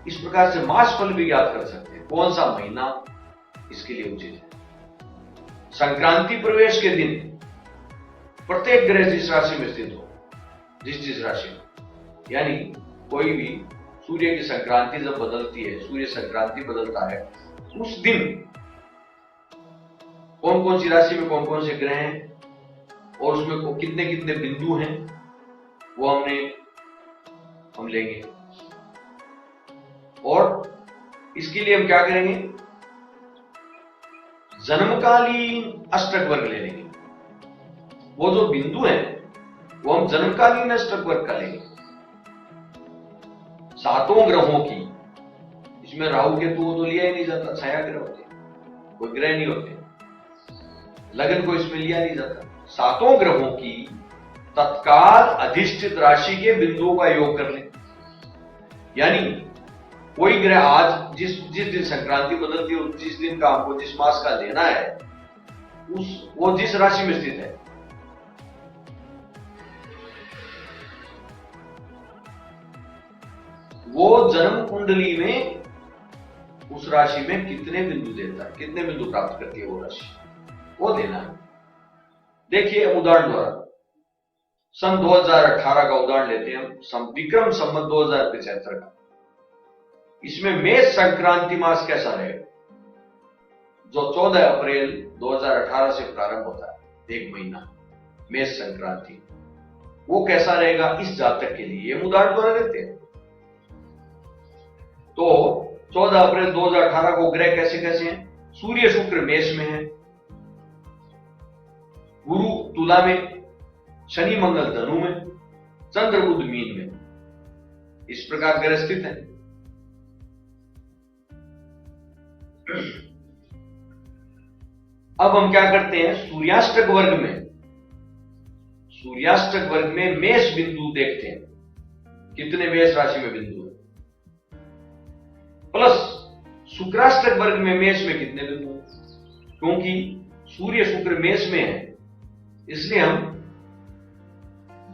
इस प्रकार से मास फल भी ज्ञात कर सकते हैं। कौन सा महीना इसके लिए उचित है। संक्रांति प्रवेश के दिन प्रत्येक ग्रह जिस राशि में स्थित हो, जिस राशि में, यानी कोई भी सूर्य की संक्रांति जब बदलती है, सूर्य संक्रांति बदलता है, उस दिन कौन कौन सी राशि में कौन कौन से ग्रह हैं और उसमें कितने कितने बिंदु हैं, वो हम लेंगे। और इसके लिए हम क्या करेंगे, जन्मकालीन अष्टक वर्ग ले लेंगे। वो जो बिंदु है वो हम जन्मकालीन अष्टक वर्ग का लेंगे। सातों ग्रहों की, इसमें राहु केतु तो लिया ही नहीं जाता, छाया ग्रह होते, कोई ग्रह नहीं होते, लगन को इसमें लिया नहीं जाता। सातों ग्रहों की तत्काल अधिष्ठित राशि के बिंदुओं का योग कर लें। यानी कोई ग्रह आज जिस दिन संक्रांति बदलती है, जिस दिन का आपको जिस मास का लेना है, वो जिस राशि में स्थित है, वो जन्म कुंडली में उस राशि में कितने बिंदु देता है, कितने बिंदु प्राप्त करती है वो राशि, वो देना है। देखिए उदाहरण द्वारा सन 2018 का उदाहरण लेते हैं हम, विक्रम संवत 2075 का। इसमें मेष संक्रांति मास कैसा रहेगा, जो 14 अप्रैल 2018 से प्रारंभ होता है, एक महीना मेष संक्रांति, वो कैसा रहेगा इस जातक के लिए, ये उदाहरण द्वारा लेते हैं। तो 14 अप्रैल 2018 को ग्रह कैसे कैसे हैं, सूर्य शुक्र मेष में है, गुरु तुला में, शनि मंगल धनु में, चंद्र बुध मीन में, इस प्रकार ग्रह स्थित है। अब हम क्या करते हैं, सूर्याष्टक वर्ग में मेष बिंदु देखते हैं, कितने मेष राशि में बिंदु है, प्लस शुक्राष्टक वर्ग में मेष में कितने बिंदु है। क्योंकि सूर्य शुक्र मेष में है, इसलिए हम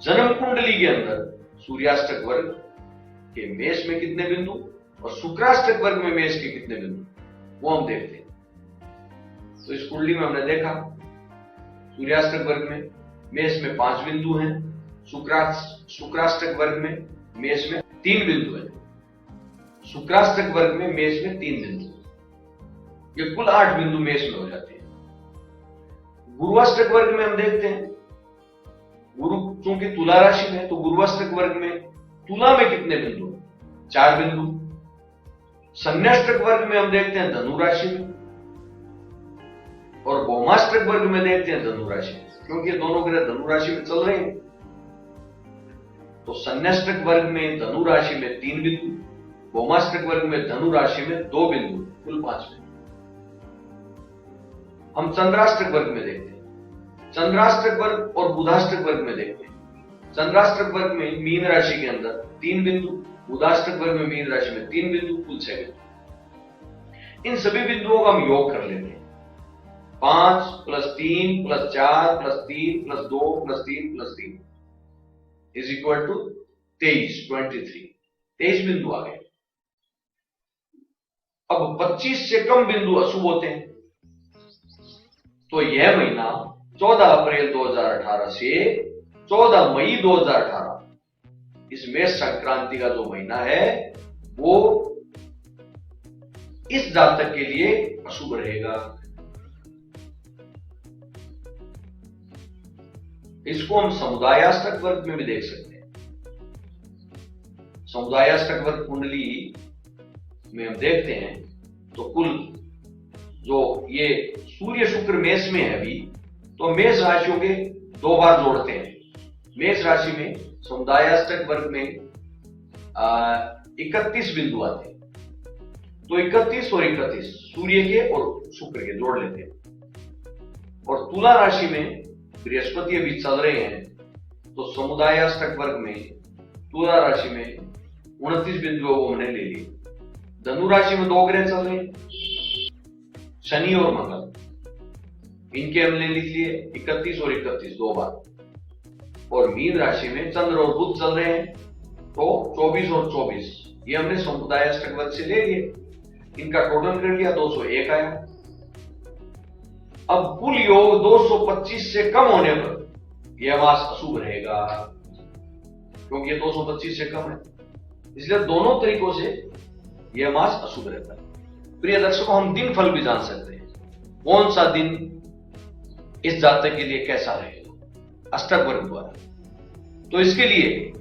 जन्म कुंडली के अंदर सूर्याष्टक वर्ग के मेष में कितने बिंदु और शुक्राष्टक वर्ग में मेष के कितने बिंदु, वो हम देखते हैं। तो इस कुंडली में हमने देखा सूर्याष्टक वर्ग में मेष में 5 बिंदु हैं, शुक्राष्टक वर्ग में मेष में 3 बिंदु हैं, शुक्राष्टक वर्ग में मेष में 3 बिंदु, ये कुल 8 बिंदु मेष में हो जाते हैं। गुरुवाष्टक वर्ग में हम देखते हैं, गुरु चूंकि तुला राशि में, तो गुरुवाष्टक वर्ग में तुला में कितने बिंदु, 4 बिंदु। संन्याष्टक वर्ग में हम देखते हैं धनु राशि में, और भौमाष्टक वर्ग में देखते हैं धनु राशि में, क्योंकि दोनों ग्रह धनु राशि में चल रहे हैं। तो संन्याष्टक वर्ग में धनु राशि में 3 बिंदु, भौमाष्टक वर्ग में धनु राशि में 2 बिंदु, कुल 5 बिंदु। हम चंद्राष्टक वर्ग में देखते हैं, चंद्राष्टक वर्ग और बुधाष्टक वर्ग में देखते हैं। चंद्राष्टक वर्ग में मीन राशि के अंदर 3 बिंदु, बुधाष्टक वर्ग में मीन राशि में 3 बिंदु, कुल 6 बिंदु। इन सभी बिंदुओं का हम योग कर लेते हैं, 5 + 3 + 4 + 3 + 2 + 3 + 3 = 23 बिंदु आ गए। अब 25 से कम बिंदु अशुभ होते हैं, तो यह महीना 14 अप्रैल 2018 से 14 मई 2018 इस मेष संक्रांति का जो महीना है वो इस जातक के लिए अशुभ रहेगा। इसको हम समुदायाष्टक वर्ग में भी देख सकते हैं। समुदायाष्टक वर्ग कुंडली में हम देखते हैं तो कुल जो ये सूर्य शुक्र मेष में है अभी, तो मेष राशियों के 2 बार जोड़ते हैं। मेष राशि में समुदायाष्टक वर्ग में 31 बिंदु आते हैं, तो 31 और 31 सूर्य के और शुक्र के जोड़ लेते हैं। और तुला राशि में बृहस्पति अभी चल रहे हैं, तो समुदायाष्टक वर्ग में तुला राशि में 29 बिंदुओं को हमने ले लिए। धनु राशि में 2 ग्रह चल रहे हैं, शनि और मंगल, इनके हमने लिख लिए 31 और 31 2 बार। और मीन राशि में चंद्र और बुध चल रहे हैं, तो 24 और 24 ये हमने समुदाय अष्टक वर्ग से ले लिए, इनका टोटल कर लिया, 201 आया। अब कुल योग 225 से कम होने पर यह मास अशुभ रहेगा, क्योंकि ये 225 से कम है, इसलिए दोनों तरीकों से यह मास अशुभ रहता है। प्रिय दर्शकों, हम दिन फल भी जान सकते हैं, कौन सा दिन इस जातक के लिए कैसा रहेगा अष्टक वर्ग द्वारा। तो इसके लिए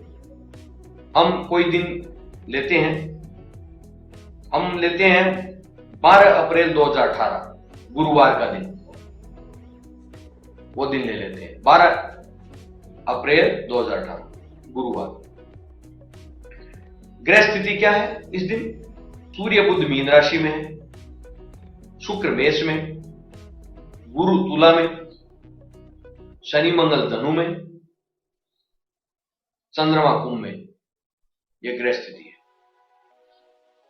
हम कोई दिन लेते हैं, हम लेते हैं 12 अप्रैल 2018 गुरुवार का दिन, वो दिन ले लेते हैं 12 अप्रैल 2018 गुरुवार। ग्रह स्थिति क्या है इस दिन? सूर्य बुध मीन राशि में है, शुक्र मेष में, गुरु तुला में, शनि मंगल धनु में, चंद्रमा कुंभ में, यह ग्रह स्थिति है।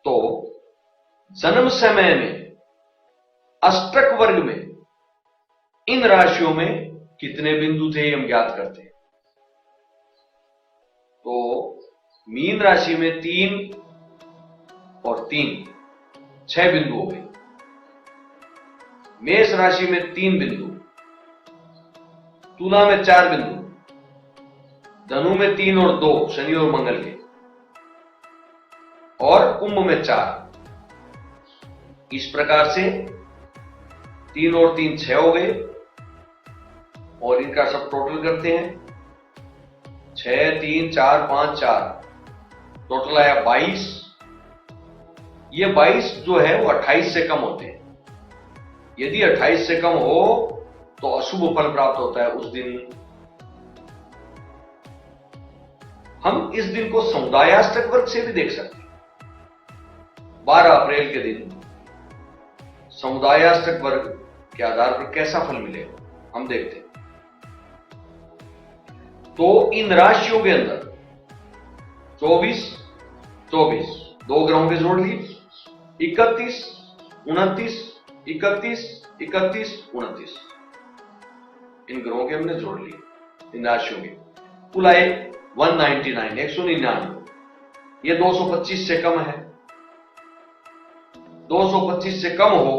तो जन्म समय में अष्टक वर्ग में इन राशियों में कितने बिंदु थे हम ज्ञात करते हैं। तो मीन राशि में 3 और 3 6 बिंदु हो गए, मेष राशि में 3 बिंदु, तुला में 4 बिंदु, धनु में 3 और 2 शनि और मंगल के, और कुंभ में 4। इस प्रकार से 3 और 3 6 हो गए, और इनका सब टोटल करते हैं 6 3 4 5 4, टोटल आया 22। ये 22 जो है वो 28 से कम होते हैं। यदि 28 से कम हो तो अशुभ फल प्राप्त होता है उस दिन। हम इस दिन को समुदाय अष्टक वर्ग से भी देख सकते हैं। 12 अप्रैल के दिन समुदाय अष्टक वर्ग के आधार पर कैसा फल मिलेगा हम देखते हैं। तो इन राशियों के अंदर 24 24 2 ग्रहों के जोड़ लिए, 31 29 31 31 29 इन ग्रहों के हमने जोड़ लिए इन राशियों के, कुल आए 199 199। ये 225 से कम है, 225 से कम हो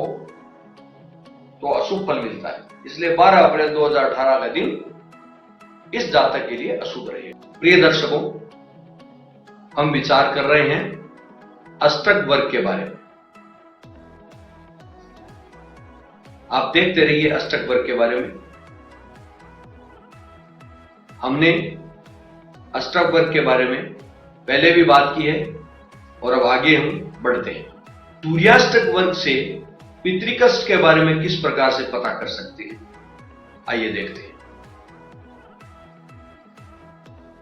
तो अशुभ फल मिलता है, इसलिए 12 अप्रैल 2018 का दिन इस जातक के लिए अशुभ रहेगा। प्रिय दर्शकों, हम विचार कर रहे हैं अष्टक वर्ग के बारे में। आप देखते रहिए अष्टक वर्ग के बारे में। हमने अष्टक वर्ग के बारे में पहले भी बात की है और अब आगे हम बढ़ते हैं। सूर्याष्टक वर्ग से पितृकष्ट के बारे में किस प्रकार से पता कर सकते हैं, आइए देखते हैं।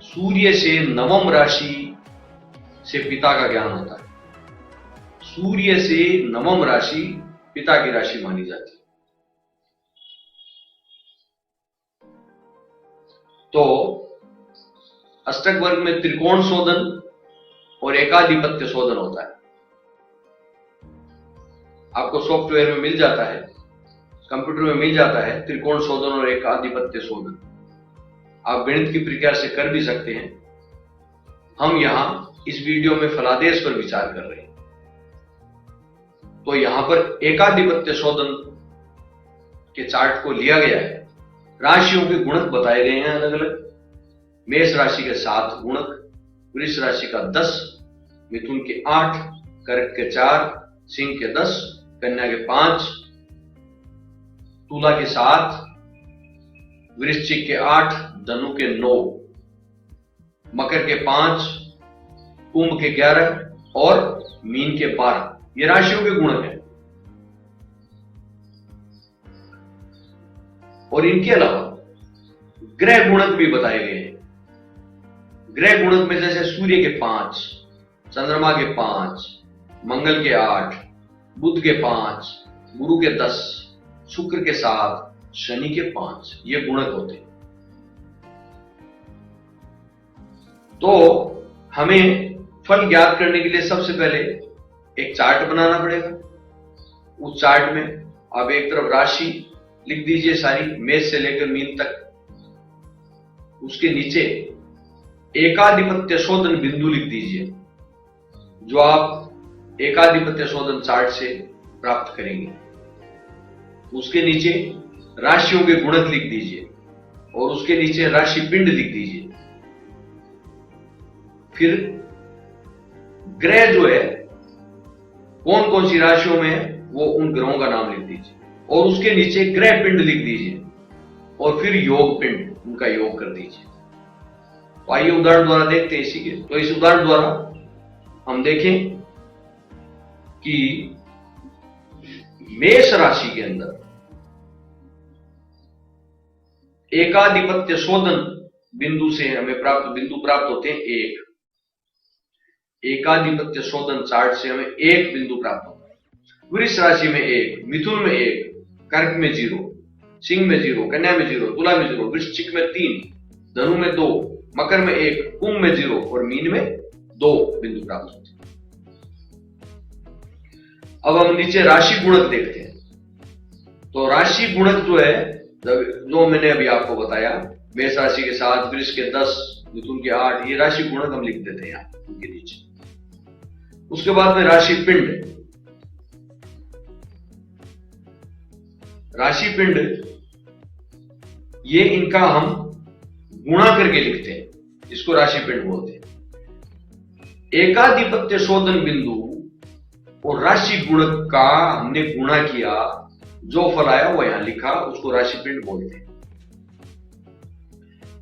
सूर्य से नवम राशि से पिता का ज्ञान होता है। सूर्य से नवम राशि पिता की राशि मानी जाती है। तो अष्टक वर्ग में त्रिकोण शोधन और एकाधिपत्य शोधन होता है। आपको सॉफ्टवेयर में मिल जाता है, कंप्यूटर में मिल जाता है त्रिकोण शोधन और एकाधिपत्य शोधन। आप गणित की प्रक्रिया से कर भी सकते हैं। हम यहां इस वीडियो में फलादेश पर विचार कर रहे हैं। तो यहां पर एकाधिपत्य शोधन के चार्ट को लिया गया है। राशियों के गुणक बताए गए हैं अलग अलग। मेष राशि के 7 गुणक, वृष राशि का 10, मिथुन के 8, कर्क के 4, सिंह के 10, कन्या के 5, तुला के 7, वृश्चिक के 8, धनु के 9, मकर के 5, कुंभ के 11 और मीन के 12। ये राशियों के गुणक हैं। और इनके अलावा ग्रह गुणक भी बताए गए हैं। ग्रह गुणक में जैसे सूर्य के 5, चंद्रमा के 5, मंगल के 8, बुध के 5, गुरु के 10, शुक्र के 7, शनि के 5, ये गुणक होते हैं। तो हमें फल ज्ञात करने के लिए सबसे पहले एक चार्ट बनाना पड़ेगा। उस चार्ट में आप एक तरफ राशि लिख दीजिए सारी, मेष से लेकर मीन तक। उसके नीचे एकाधिपत्य शोधन बिंदु लिख दीजिए, जो आप एकाधिपत्य शोधन चार्ट से प्राप्त करेंगे। उसके नीचे राशियों के गुणक लिख दीजिए और उसके नीचे राशि पिंड लिख दीजिए। फिर ग्रह जो है कौन कौन सी राशियों में है वो उन ग्रहों का नाम लिख दीजिए और उसके नीचे ग्रह पिंड लिख दीजिए और फिर योग पिंड उनका योग कर दीजिए। तो आइए उदाहरण द्वारा देखते हैं इसी के। तो इस उदाहरण द्वारा हम देखें कि मेष राशि के अंदर एकाधिपत्य शोधन बिंदु से हमें बिंदु प्राप्त होते हैं एक। एकाधिपत्य शोधन चार्ट से हमें एक बिंदु प्राप्त होता है। वृष राशि में एक, मिथुन में एक, कर्क में 0, सिंह में 0, कन्या में 0, तुला में 0, वृश्चिक में 3, धनु में 2, मकर में 1, कुंभ में 0 और मीन में 2 बिंदु प्राप्त होते हैं। अब हम नीचे राशि गुणक देखते हैं। तो राशि गुणक जो है, जो मैंने अभी आपको बताया, मेष राशि के 7, वृष के 10, मिथुन के 8, ये राशि गुणक हम लिख देते हैं यहां उनके नीचे। उसके बाद में राशि पिंड। राशि पिंड ये इनका हम गुणा करके लिखते हैं, इसको राशि पिंड बोलते हैं। एकाधिपत्य शोधन बिंदु और राशि गुणक का हमने गुणा किया, जो फल आया वो यहां लिखा, उसको राशि पिंड बोलते हैं।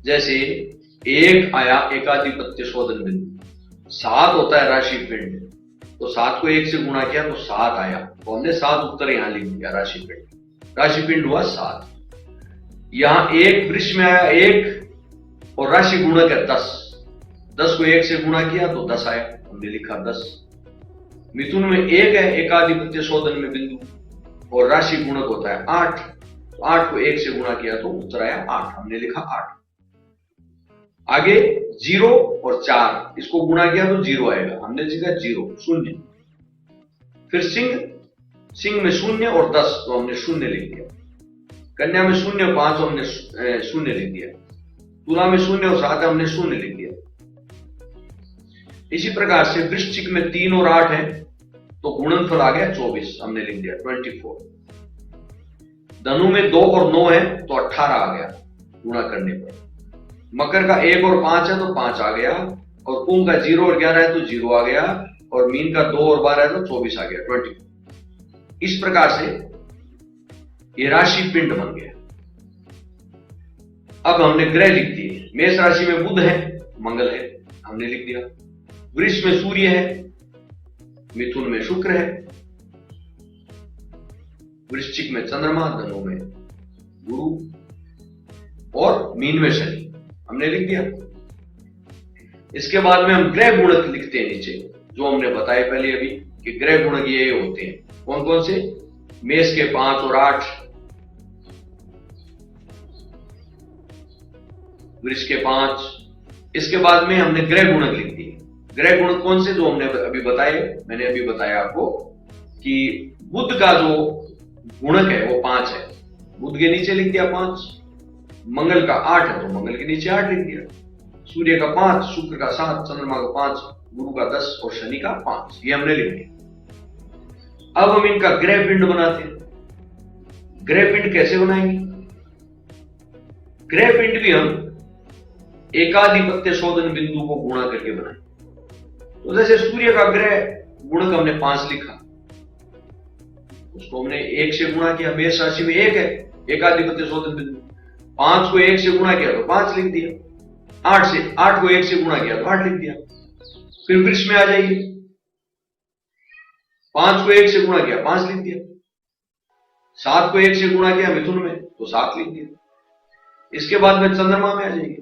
जैसे 1 आया एकाधिपत्य शोधन बिंदु, 7 होता है राशि पिंड, तो 7 को 1 से गुणा किया तो 7 आया, तो हमने 7 उत्तर यहां लिख दिया राशि पिंड। राशि पिंड हुआ 7। यहां 1 वृष में आया 1 और राशि गुणक है 10, 10 को 1 से गुणा किया तो 10 आया, हमने लिखा 10। मिथुन में 1 है एकाधिपत्य शोधन में बिंदु और राशि गुणक होता है 8, तो 8 को 1 से गुणा किया तो उत्तर आया 8, हमने लिखा 8। आगे 0 और 4, इसको गुणा किया तो 0 आएगा, हमने लिखा 0, 0। फिर सिंह में 0 और 10, तो हमने 0 लिख दिया। कन्या में 0 और 5, हमने 0 लिख दिया। तुला में 0 और 7, हमने 0 लिख दिया। इसी प्रकार से वृश्चिक में 3 और 8 है, तो गुणनफल आ गया 24, हमने लिख दिया 24। धनु में 2 और 9 है, तो 18 आ गया गुणा करने पर। मकर का 1 और 5 है तो 5 आ गया, और कुंभ का 0 और 11 है तो 0 आ गया, और मीन का 2 और 12 है तो 24 आ गया, 24। इस प्रकार से ये राशि पिंड बन गया। अब हमने ग्रह लिख दिए। मेष राशि में बुध है, मंगल है, हमने लिख दिया। वृष में सूर्य है, मिथुन में शुक्र है, वृश्चिक में चंद्रमा, धनु में गुरु और मीन में शनि, हमने लिख दिया। इसके बाद में हम ग्रह गुणक लिखते हैं नीचे, जो हमने बताया पहले अभी कि ग्रह गुणक ये होते हैं। कौन कौन से? मेष के 5 और 8, वृष के 5। इसके बाद में हमने ग्रह गुणक लिख दिए। ग्रह गुणक कौन से? जो हमने अभी बताए, मैंने अभी बताया आपको कि बुध का जो गुणक है वो 5 है, बुध के नीचे लिख दिया 5। मंगल का 8 है तो मंगल के नीचे 8 लिख दिया। सूर्य का 5, शुक्र का 7, चंद्रमा का 5, गुरु का 10 और शनि का 5, ये हमने लिख दिया। अब हम इनका ग्रह पिंड बनाते हैं। ग्रह पिंड कैसे बनाएंगे? ग्रह पिंड भी हम एकाधिपत्य शोधन बिंदु को गुणा करके बनाए। तो जैसे सूर्य का ग्रह गुणक हमने 5 लिखा, उसको हमने 1 से गुणा किया। मेष राशि में 1 है एकाधिपत्य शोधन बिंदु, 5 को 1 से गुणा किया तो 5 लिख दिया। 8 को 1 से गुणा किया तो 8 लिख दिया। फिर वृष में आ जाइए, 5 को 1 से गुणा किया 5 लिख दिया। 7 को 1 से गुणा किया मिथुन में तो 7 लिख दिया। इसके बाद में चंद्रमा में आ जाएंगे।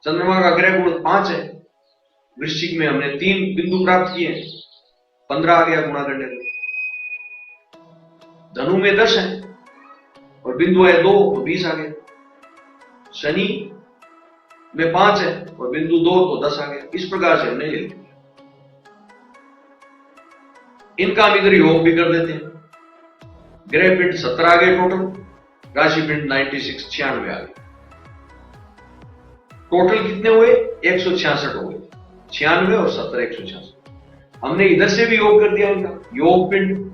चंद्रमा का ग्रह गुणक 5 है, वृश्चिक में हमने 3 बिंदु प्राप्त किए, 15 आ गया गुणा करने में। धनु में 10 है और बिंदु है 2 तो 20 आ गया। शनि में 5 है और बिंदु 2 तो 10 आ गया। इस प्रकार से हमने ये लिख दिया। इनका हम इधर योग भी कर देते हैं। ग्रह पिंड 17 आ गए टोटल, राशि पिंड 96 आ गए। टोटल कितने हुए? 166 हो गए। 96 और 17 166। हमने इधर से भी योग कर दिया इनका, योग पिंड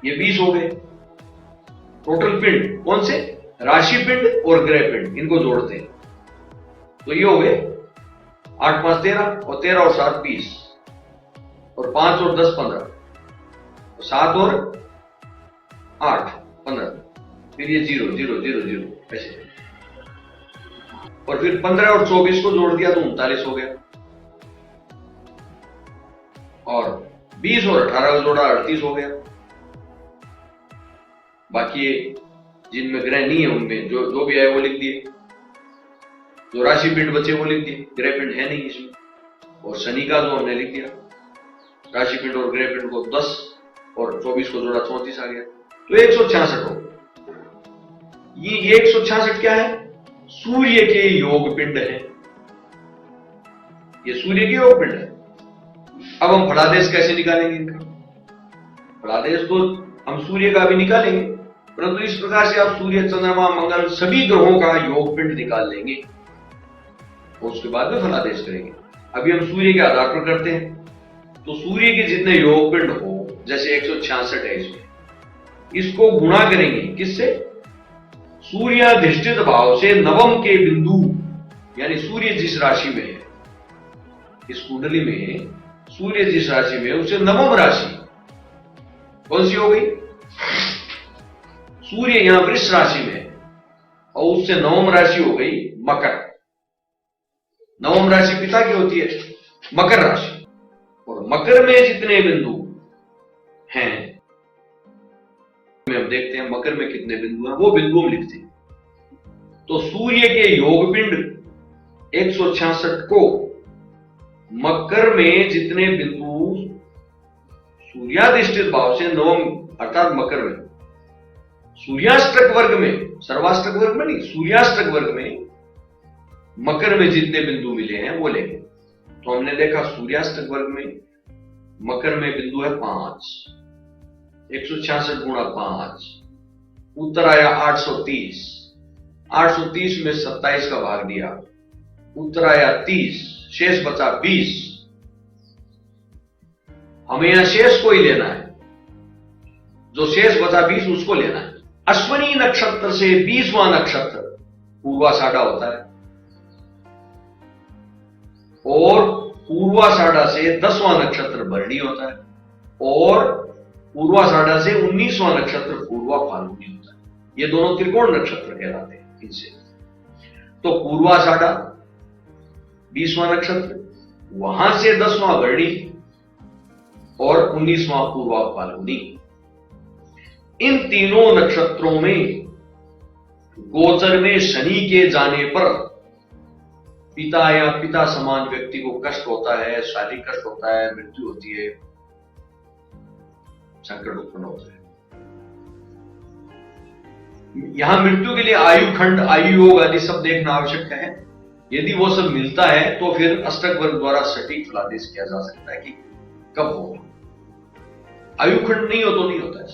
ये 20 हो गए। टोटल पिंड कौन से? राशि पिंड और ग्रह पिंड, इनको जोड़ते हैं तो ये हो गए 8 5 13 और 13 और 7 20 और 5 और 10 15 और 7 और 8 15, फिर ये 0 0 0 0 ऐसे, और फिर 15 और 24 को जोड़ दिया तो 39 हो गया, और 20 और 18 को जोड़ा 38 हो गया। बाकी जिनमें ग्रह नहीं है उनमें जो भी आए वो लिख दिए, जो राशि पिंड बचे वो लिख दिए, ग्रह पिंड है नहीं इसमें, और शनि का जो हमने लिख दिया, राशि पिंड और ग्रह पिंड को 10 और 24 को जोड़ा 34 आ गया, तो 166 हो। ये 166 क्या है? सूर्य के योग पिंड है, ये सूर्य के योग पिंड है। अब हम फलादेश कैसे निकालेंगे इनका? फलादेश तो हम सूर्य का भी निकालेंगे, परंतु इस प्रकार से आप सूर्य चंद्रमा मंगल सभी ग्रहों का योग पिंड निकाल लेंगे और उसके बाद में फलादेश करेंगे। अभी हम सूर्य के आधार पर करते हैं, तो सूर्य के जितने योग पिंड हो, जैसे 166 है इसमें, इसको गुणा करेंगे किससे? सूर्याधिष्ठित भाव से नवम के बिंदु, यानी सूर्य जिस राशि में है, इस कुंडली में सूर्य जिस राशि में है उससे नवम राशि कौन सी हो गई? सूर्य यहां वृष राशि में है और उससे नवम राशि हो गई मकर। नवम राशि पिता की होती है मकर राशि, और मकर में जितने बिंदु हैं, हम देखते हैं मकर में कितने बिंदु हैं, वो बिंदु हम लिखते हैं। तो सूर्य के योग पिंड 166 को मकर में जितने बिंदु सूर्याधिष्ठित भाव से नवम अर्थात मकर में, सूर्याष्टक वर्ग में, सर्वाष्टक वर्ग में नहीं, सूर्याष्टक वर्ग में मकर में जितने बिंदु मिले हैं वो लेंगे। तो हमने देखा सूर्याष्टक वर्ग में मकर में बिंदु है 5, 166 गुणा 5, उत्तर आया 830, 830 में 27 का भाग दिया, उत्तर आया 30, शेष बचा 20। हमें यहां शेष को ही लेना है, जो शेष बचा 20 उसको लेना है। अश्विनी नक्षत्र से 20वां नक्षत्र पूर्वाषाढ़ा होता है, और पूर्वाषाढ़ा से 10वां नक्षत्र भरणी होता है, और पूर्वाषाढ़ा से 19वां नक्षत्र पूर्वा फाल्गुनी होता है। ये दोनों त्रिकोण नक्षत्र कहलाते हैं इनसे। तो पूर्वाषाढ़ा 20वां नक्षत्र, वहां से 10वां भरणी और 19वां पूर्वा फाल्गुनी। इन तीनों नक्षत्रों में गोचर में शनि के जाने पर पिता या पिता समान व्यक्ति को कष्ट होता है, शारीरिक कष्ट होता है, मृत्यु होती है, संकट उत्पन्न होता है। यहां मृत्यु के लिए आयु खंड, आयु योग आदि सब देखना आवश्यक है। यदि वो सब मिलता है तो फिर अष्टक वर्ग द्वारा सटीक फलादेश किया जा सकता है कि कब होगा। आयु खंड नहीं हो तो नहीं होता है।